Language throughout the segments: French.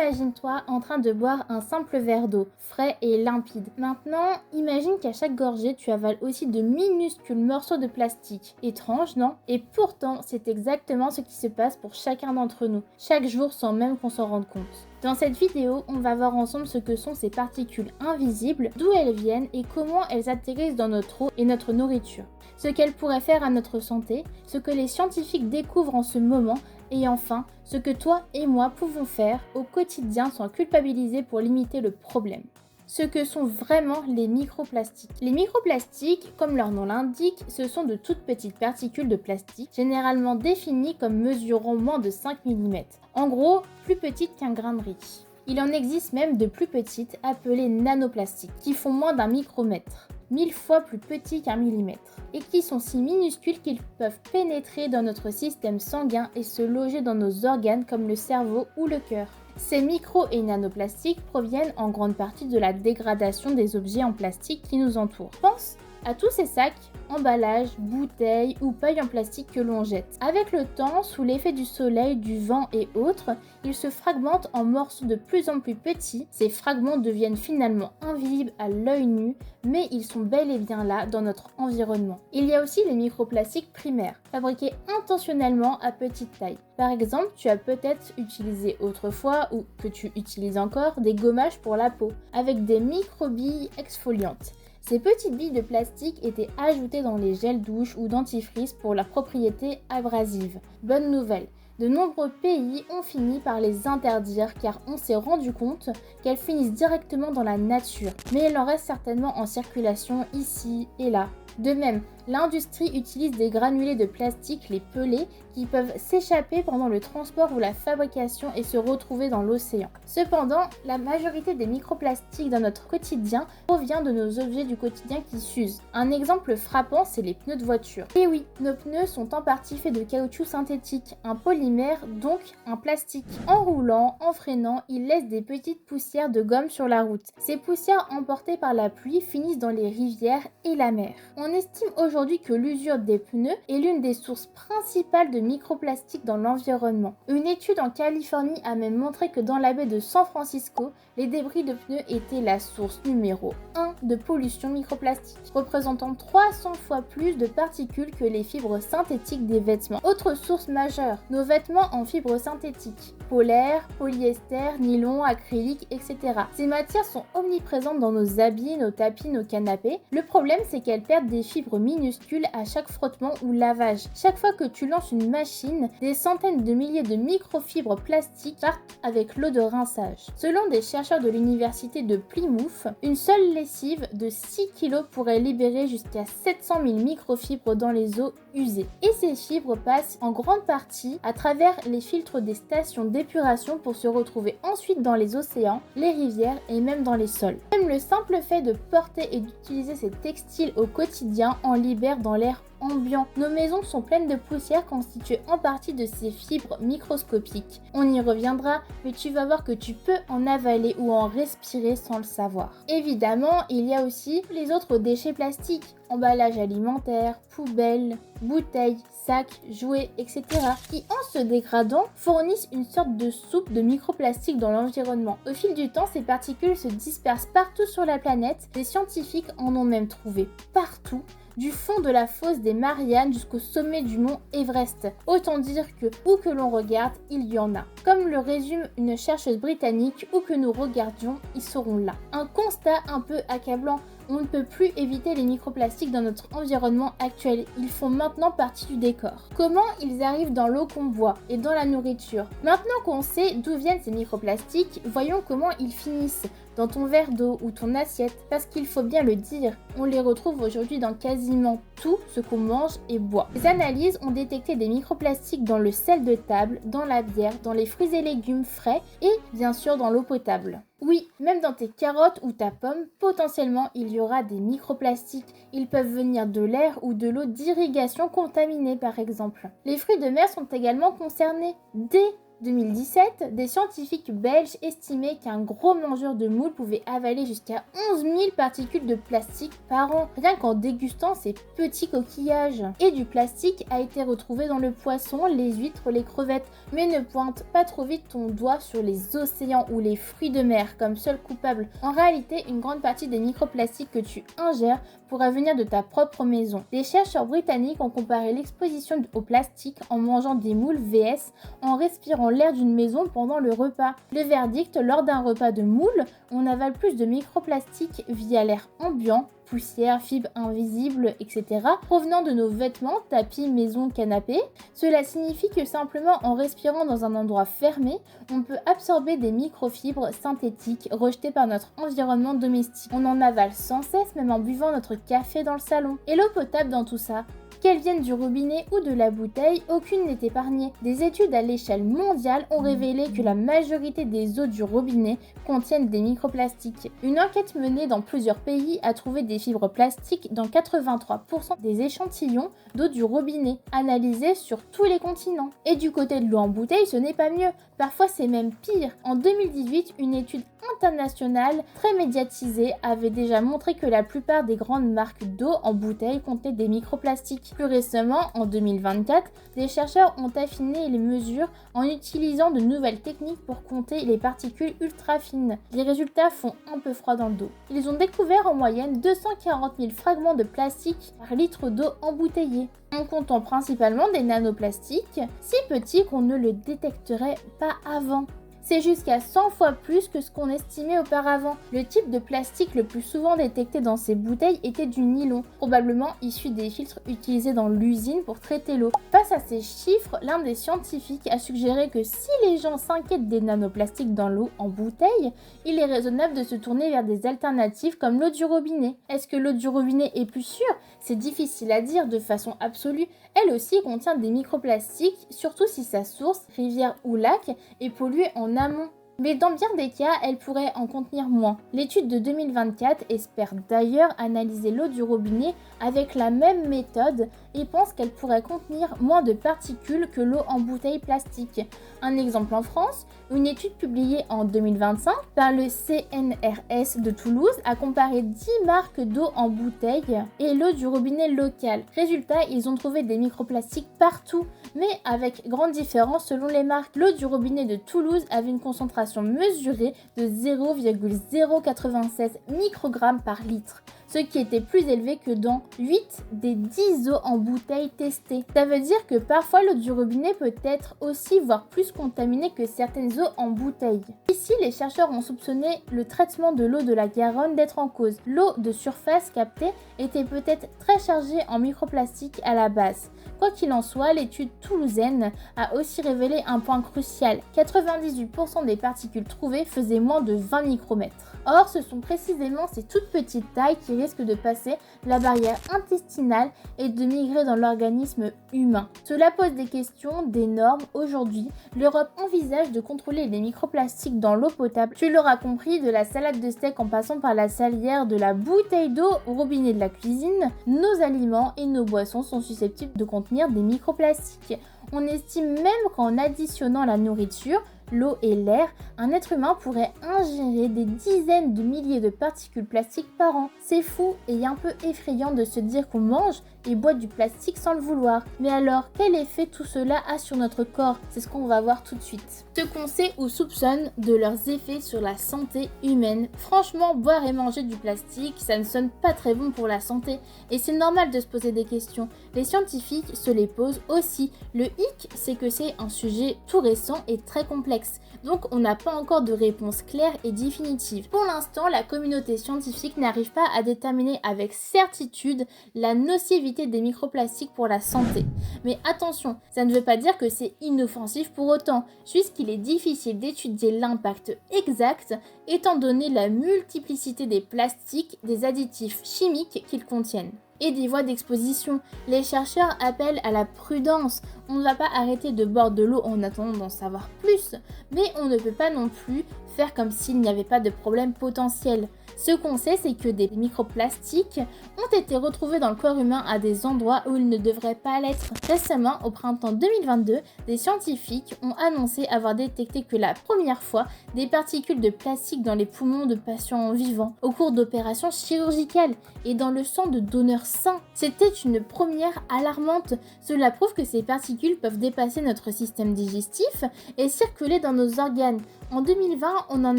imagine-toi en train de boire un simple verre d'eau, frais et limpide. Maintenant, imagine qu'à chaque gorgée, tu avales aussi de minuscules morceaux de plastique. Étrange, non? Et pourtant, c'est exactement ce qui se passe pour chacun d'entre nous, chaque jour sans même qu'on s'en rende compte. Dans cette vidéo, on va voir ensemble ce que sont ces particules invisibles, d'où elles viennent et comment elles atterrissent dans notre eau et notre nourriture. Ce qu'elles pourraient faire à notre santé, ce que les scientifiques découvrent en ce moment et enfin, ce que toi et moi pouvons faire au quotidien sans culpabiliser pour limiter le problème. Ce que sont vraiment les microplastiques. Les microplastiques, comme leur nom l'indique, ce sont de toutes petites particules de plastique, généralement définies comme mesurant moins de 5 mm. En gros, plus petites qu'un grain de riz. Il en existe même de plus petites, appelées nanoplastiques, qui font moins d'un micromètre, 1000 fois plus petits qu'un millimètre, et qui sont si minuscules qu'ils peuvent pénétrer dans notre système sanguin et se loger dans nos organes comme le cerveau ou le cœur. Ces micro- et nanoplastiques proviennent en grande partie de la dégradation des objets en plastique qui nous entourent. Pense à tous ces sacs, emballages, bouteilles ou pailles en plastique que l'on jette. Avec le temps, sous l'effet du soleil, du vent et autres, ils se fragmentent en morceaux de plus en plus petits. Ces fragments deviennent finalement invisibles à l'œil nu, mais ils sont bel et bien là dans notre environnement. Il y a aussi les microplastiques primaires, fabriqués intentionnellement à petite taille. Par exemple, tu as peut-être utilisé autrefois, ou que tu utilises encore, des gommages pour la peau, avec des microbilles exfoliantes. Ces petites billes de plastique étaient ajoutées dans les gels douche ou dentifrice pour leurs propriétés abrasives. Bonne nouvelle, de nombreux pays ont fini par les interdire car on s'est rendu compte qu'elles finissent directement dans la nature. Mais il en reste certainement en circulation ici et là. De même, l'industrie utilise des granulés de plastique, les pelés, qui peuvent s'échapper pendant le transport ou la fabrication et se retrouver dans l'océan. Cependant, la majorité des microplastiques dans notre quotidien provient de nos objets du quotidien qui s'usent. Un exemple frappant, c'est les pneus de voiture. Et oui, nos pneus sont en partie faits de caoutchouc synthétique, un polymère, donc un plastique. En roulant, en freinant, ils laissent des petites poussières de gomme sur la route. Ces poussières emportées par la pluie finissent dans les rivières et la mer. On estime aujourd'hui que l'usure des pneus est l'une des sources principales de microplastiques dans l'environnement. Une étude en Californie a même montré que dans la baie de San Francisco, les débris de pneus étaient la source numéro 1 de pollution microplastique, représentant 300 fois plus de particules que les fibres synthétiques des vêtements. Autre source majeure, nos vêtements en fibres synthétiques, polaire, polyester, nylon, acrylique, etc. Ces matières sont omniprésentes dans nos habits, nos tapis, nos canapés. Le problème, c'est qu'elles perdent des fibres minuscules à chaque frottement ou lavage. Chaque fois que tu lances une machine, des centaines de milliers de microfibres plastiques partent avec l'eau de rinçage. Selon des chercheurs de l'université de Plymouth, une seule lessive de 6 kg pourrait libérer jusqu'à 700 000 microfibres dans les eaux usées. Et ces fibres passent en grande partie à travers les filtres des stations d'épuration pour se retrouver ensuite dans les océans, les rivières et même dans les sols. Même le simple fait de porter et d'utiliser ces textiles au quotidien en libère dans l'air ambiant. Nos maisons sont pleines de poussière constituée en partie de ces fibres microscopiques. On y reviendra, mais tu vas voir que tu peux en avaler ou en respirer sans le savoir. Évidemment, il y a aussi les autres déchets plastiques, emballages alimentaires, poubelles, bouteilles, sacs, jouets, etc. qui, en se dégradant, fournissent une sorte de soupe de microplastiques dans l'environnement. Au fil du temps, ces particules se dispersent partout sur la planète. Les scientifiques en ont même trouvé partout, du fond de la fosse des Mariannes jusqu'au sommet du mont Everest. Autant dire que, où que l'on regarde, il y en a. Comme le résume une chercheuse britannique, où que nous regardions, ils seront là. Un constat un peu accablant. On ne peut plus éviter les microplastiques dans notre environnement actuel. Ils font maintenant partie du décor. Comment ils arrivent dans l'eau qu'on boit et dans la nourriture? Maintenant qu'on sait d'où viennent ces microplastiques, voyons comment ils finissent dans ton verre d'eau ou ton assiette. Parce qu'il faut bien le dire, on les retrouve aujourd'hui dans quasiment tout ce qu'on mange et boit. Les analyses ont détecté des microplastiques dans le sel de table, dans la bière, dans les fruits et légumes frais et bien sûr dans l'eau potable. Oui, même dans tes carottes ou ta pomme, potentiellement il y aura des microplastiques. Ils peuvent venir de l'air ou de l'eau d'irrigation contaminée par exemple. Les fruits de mer sont également concernés. Des 2017, des scientifiques belges estimaient qu'un gros mangeur de moules pouvait avaler jusqu'à 11 000 particules de plastique par an, rien qu'en dégustant ces petits coquillages. Et du plastique a été retrouvé dans le poisson, les huîtres, les crevettes. Mais ne pointe pas trop vite ton doigt sur les océans ou les fruits de mer comme seul coupable. En réalité, une grande partie des microplastiques que tu ingères pourrait venir de ta propre maison. Des chercheurs britanniques ont comparé l'exposition au plastique en mangeant des moules vs en respirant l'air d'une maison pendant le repas. Le verdict, lors d'un repas de moules, on avale plus de microplastiques via l'air ambiant, poussière, fibres invisibles, etc. provenant de nos vêtements, tapis, maisons, canapés. Cela signifie que simplement en respirant dans un endroit fermé, on peut absorber des microfibres synthétiques rejetées par notre environnement domestique. On en avale sans cesse, même en buvant notre café dans le salon. Et l'eau potable dans tout ça? Qu'elles viennent du robinet ou de la bouteille, aucune n'est épargnée. Des études à l'échelle mondiale ont révélé que la majorité des eaux du robinet contiennent des microplastiques. Une enquête menée dans plusieurs pays a trouvé des fibres plastiques dans 83% des échantillons d'eau du robinet, analysés sur tous les continents. Et du côté de l'eau en bouteille, ce n'est pas mieux. Parfois, c'est même pire. En 2018, une étude internationale très médiatisée avait déjà montré que la plupart des grandes marques d'eau en bouteille contenaient des microplastiques. Plus récemment, en 2024, des chercheurs ont affiné les mesures en utilisant de nouvelles techniques pour compter les particules ultra fines. Les résultats font un peu froid dans le dos. Ils ont découvert en moyenne 240 000 fragments de plastique par litre d'eau embouteillée, en comptant principalement des nanoplastiques, si petits qu'on ne le détecterait pas avant. C'est jusqu'à 100 fois plus que ce qu'on estimait auparavant. Le type de plastique le plus souvent détecté dans ces bouteilles était du nylon, probablement issu des filtres utilisés dans l'usine pour traiter l'eau. Face à ces chiffres, l'un des scientifiques a suggéré que si les gens s'inquiètent des nanoplastiques dans l'eau en bouteille, il est raisonnable de se tourner vers des alternatives comme l'eau du robinet. Est-ce que l'eau du robinet est plus sûre? C'est difficile à dire de façon absolue. Elle aussi contient des microplastiques, surtout si sa source, rivière ou lac, est polluée en amont. Mais dans bien des cas, elle pourrait en contenir moins. L'étude de 2024 espère d'ailleurs analyser l'eau du robinet avec la même méthode et pense qu'elle pourrait contenir moins de particules que l'eau en bouteille plastique. Un exemple en France, une étude publiée en 2025 par le CNRS de Toulouse a comparé 10 marques d'eau en bouteille et l'eau du robinet local. Résultat, ils ont trouvé des microplastiques partout, mais avec grande différence selon les marques. L'eau du robinet de Toulouse avait une concentration mesurée de 0,096 microgrammes par litre, ce qui était plus élevé que dans 8 des 10 eaux en bouteille testées. Ça veut dire que parfois l'eau du robinet peut être aussi, voire plus contaminée que certaines eaux en bouteille. Ici, les chercheurs ont soupçonné le traitement de l'eau de la Garonne d'être en cause. L'eau de surface captée était peut-être très chargée en microplastiques à la base. Quoi qu'il en soit, l'étude toulousaine a aussi révélé un point crucial. 98% des particules trouvées faisaient moins de 20 micromètres. Or, ce sont précisément ces toutes petites tailles qui risquent de passer la barrière intestinale et de migrer dans l'organisme humain. Cela pose des questions, des normes. Aujourd'hui, l'Europe envisage de contrôler les microplastiques dans l'eau potable. Tu l'auras compris, de la salade de steak en passant par la salière, de la bouteille d'eau au robinet de la cuisine, nos aliments et nos boissons sont susceptibles de contenir des microplastiques. On estime même qu'en additionnant la nourriture, l'eau et l'air, un être humain pourrait ingérer des dizaines de milliers de particules plastiques par an. C'est fou et un peu effrayant de se dire qu'on mange et boit du plastique sans le vouloir. Mais alors, quel effet tout cela a sur notre corps? C'est ce qu'on va voir tout de suite. Ce qu'on sait ou soupçonne de leurs effets sur la santé humaine. Franchement, boire et manger du plastique, ça ne sonne pas très bon pour la santé. Et c'est normal de se poser des questions. Les scientifiques se les posent aussi. Le hic, c'est que c'est un sujet tout récent et très complexe. Donc on n'a pas encore de réponse claire et définitive. Pour l'instant, la communauté scientifique n'arrive pas à déterminer avec certitude la nocivité des microplastiques pour la santé. Mais attention, ça ne veut pas dire que c'est inoffensif pour autant, juste qu'il est difficile d'étudier l'impact exact étant donné la multiplicité des plastiques, des additifs chimiques qu'ils contiennent. Et des voies d'exposition. Les chercheurs appellent à la prudence. On ne va pas arrêter de boire de l'eau en attendant d'en savoir plus, mais on ne peut pas non plus faire comme s'il n'y avait pas de problème potentiel. Ce qu'on sait, c'est que des microplastiques ont été retrouvés dans le corps humain à des endroits où ils ne devraient pas l'être. Récemment, au printemps 2022, des scientifiques ont annoncé avoir détecté que la première fois des particules de plastique dans les poumons de patients vivants au cours d'opérations chirurgicales et dans le sang de donneurs sains. C'était une première alarmante. Cela prouve que ces particules peuvent dépasser notre système digestif et circuler dans nos organes. En 2020, on en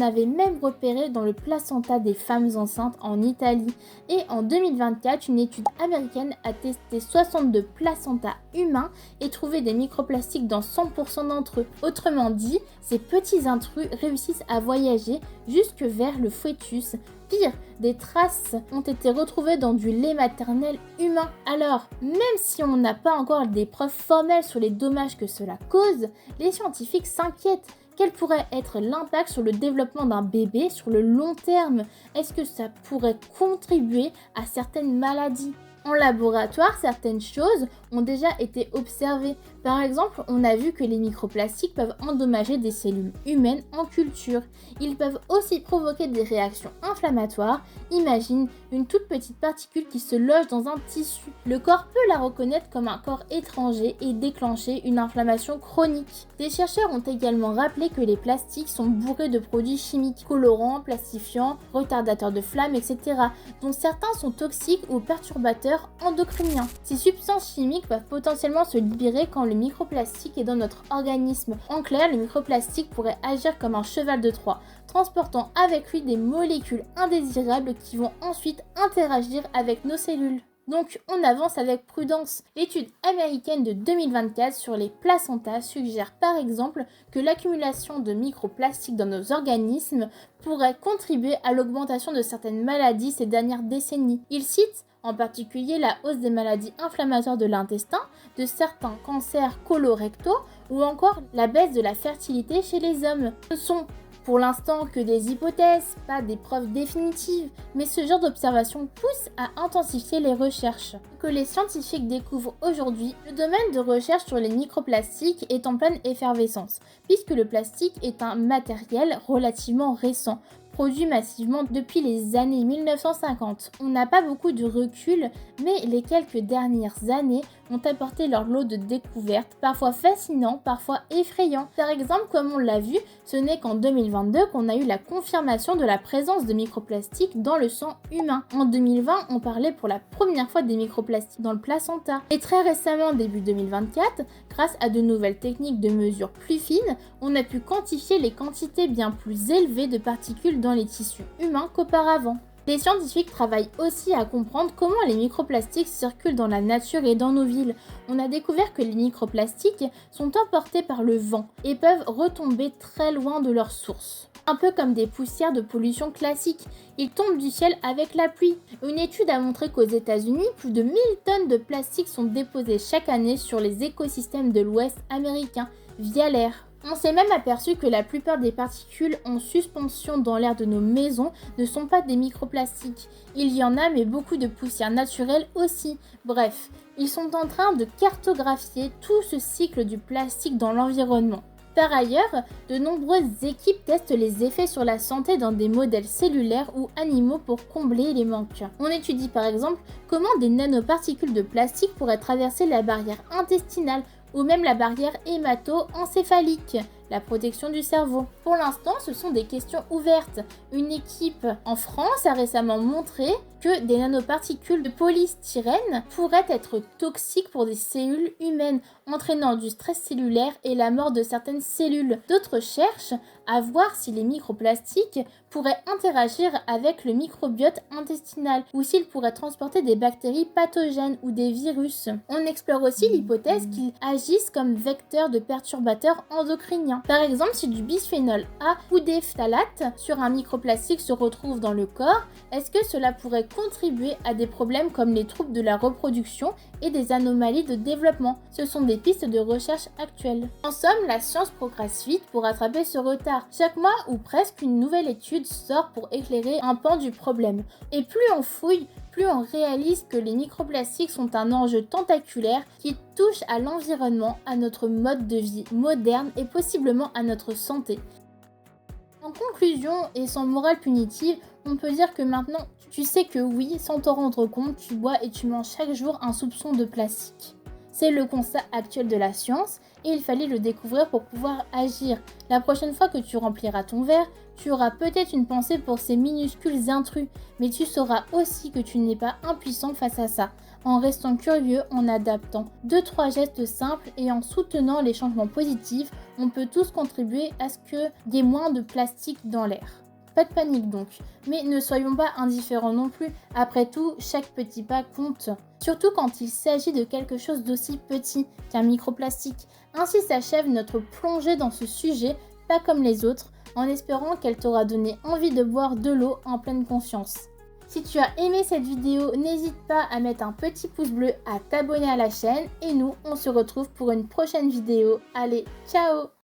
avait même repéré dans le placenta des femmes enceintes en Italie. Et en 2024, une étude américaine a testé 62 placentas humains et trouvé des microplastiques dans 100% d'entre eux. Autrement dit, ces petits intrus réussissent à voyager jusque vers le fœtus. Pire, des traces ont été retrouvées dans du lait maternel humain. Alors, même si on n'a pas encore des preuves formelles sur les dommages que cela cause, les scientifiques s'inquiètent. Quel pourrait être l'impact sur le développement d'un bébé sur le long terme? Est-ce que ça pourrait contribuer à certaines maladies? En laboratoire, certaines choses ont déjà été observées. Par exemple, on a vu que les microplastiques peuvent endommager des cellules humaines en culture. Ils peuvent aussi provoquer des réactions inflammatoires. Imagine une toute petite particule qui se loge dans un tissu. Le corps peut la reconnaître comme un corps étranger et déclencher une inflammation chronique. Des chercheurs ont également rappelé que les plastiques sont bourrés de produits chimiques, colorants, plastifiants, retardateurs de flamme, etc., dont certains sont toxiques ou perturbateurs endocriniens. Ces substances chimiques peuvent potentiellement se libérer quand le microplastique est dans notre organisme. En clair, le microplastique pourrait agir comme un cheval de Troie, transportant avec lui des molécules indésirables qui vont ensuite interagir avec nos cellules. Donc on avance avec prudence. L'étude américaine de 2024 sur les placentas suggère par exemple que l'accumulation de microplastiques dans nos organismes pourrait contribuer à l'augmentation de certaines maladies ces dernières décennies. Il cite en particulier la hausse des maladies inflammatoires de l'intestin, de certains cancers colorectaux ou encore la baisse de la fertilité chez les hommes. Ce sont pour l'instant que des hypothèses, pas des preuves définitives, mais ce genre d'observation pousse à intensifier les recherches. Que les scientifiques découvrent aujourd'hui, le domaine de recherche sur les microplastiques est en pleine effervescence, puisque le plastique est un matériel relativement récent, produit massivement depuis les années 1950. On n'a pas beaucoup de recul, mais les quelques dernières années ont apporté leur lot de découvertes, parfois fascinants, parfois effrayants. Par exemple, comme on l'a vu, ce n'est qu'en 2022 qu'on a eu la confirmation de la présence de microplastiques dans le sang humain. En 2020, on parlait pour la première fois des microplastiques dans le placenta. Et très récemment, début 2024, grâce à de nouvelles techniques de mesure plus fines, on a pu quantifier les quantités bien plus élevées de particules dans les tissus humains qu'auparavant. Les scientifiques travaillent aussi à comprendre comment les microplastiques circulent dans la nature et dans nos villes. On a découvert que les microplastiques sont emportés par le vent et peuvent retomber très loin de leur source. Un peu comme des poussières de pollution classiques, ils tombent du ciel avec la pluie. Une étude a montré qu'aux États-Unis, plus de 1000 tonnes de plastique sont déposées chaque année sur les écosystèmes de l'Ouest américain via l'air. On s'est même aperçu que la plupart des particules en suspension dans l'air de nos maisons ne sont pas des microplastiques. Il y en a, mais beaucoup de poussière naturelle aussi. Bref, ils sont en train de cartographier tout ce cycle du plastique dans l'environnement. Par ailleurs, de nombreuses équipes testent les effets sur la santé dans des modèles cellulaires ou animaux pour combler les manques. On étudie par exemple comment des nanoparticules de plastique pourraient traverser la barrière intestinale ou même la barrière hémato-encéphalique, la protection du cerveau. Pour l'instant, ce sont des questions ouvertes. Une équipe en France a récemment montré que des nanoparticules de polystyrène pourraient être toxiques pour des cellules humaines, entraînant du stress cellulaire et la mort de certaines cellules. D'autres cherchent à voir si les microplastiques pourraient interagir avec le microbiote intestinal ou s'ils pourraient transporter des bactéries pathogènes ou des virus. On explore aussi l'hypothèse qu'ils agissent comme vecteurs de perturbateurs endocriniens. Par exemple, si du bisphénol A ou des phtalates sur un microplastique se retrouve dans le corps, est-ce que cela pourrait contribuer à des problèmes comme les troubles de la reproduction et des anomalies de développement? Ce sont des pistes de recherche actuelles. En somme, la science progresse vite pour rattraper ce retard. Chaque mois ou presque, une nouvelle étude sort pour éclairer un pan du problème. Et plus on fouille, plus on réalise que les microplastiques sont un enjeu tentaculaire qui touche à l'environnement, à notre mode de vie moderne et possiblement à notre santé. En conclusion, et sans morale punitive, On peut dire que maintenant, tu sais que oui, sans t'en rendre compte, tu bois et tu manges chaque jour un soupçon de plastique. C'est le constat actuel de la science et il fallait le découvrir pour pouvoir agir. La prochaine fois que tu rempliras ton verre, tu auras peut-être une pensée pour ces minuscules intrus, mais tu sauras aussi que tu n'es pas impuissant face à ça, en restant curieux, en adaptant 2-3 gestes simples et en soutenant les changements positifs, on peut tous contribuer à ce qu'il y ait moins de plastique dans l'air. Pas de panique donc, mais ne soyons pas indifférents non plus, après tout, chaque petit pas compte. Surtout quand il s'agit de quelque chose d'aussi petit qu'un microplastique. Ainsi s'achève notre plongée dans ce sujet, pas comme les autres, en espérant qu'elle t'aura donné envie de boire de l'eau en pleine conscience. Si tu as aimé cette vidéo, n'hésite pas à mettre un petit pouce bleu, à t'abonner à la chaîne et nous, on se retrouve pour une prochaine vidéo. Allez, ciao!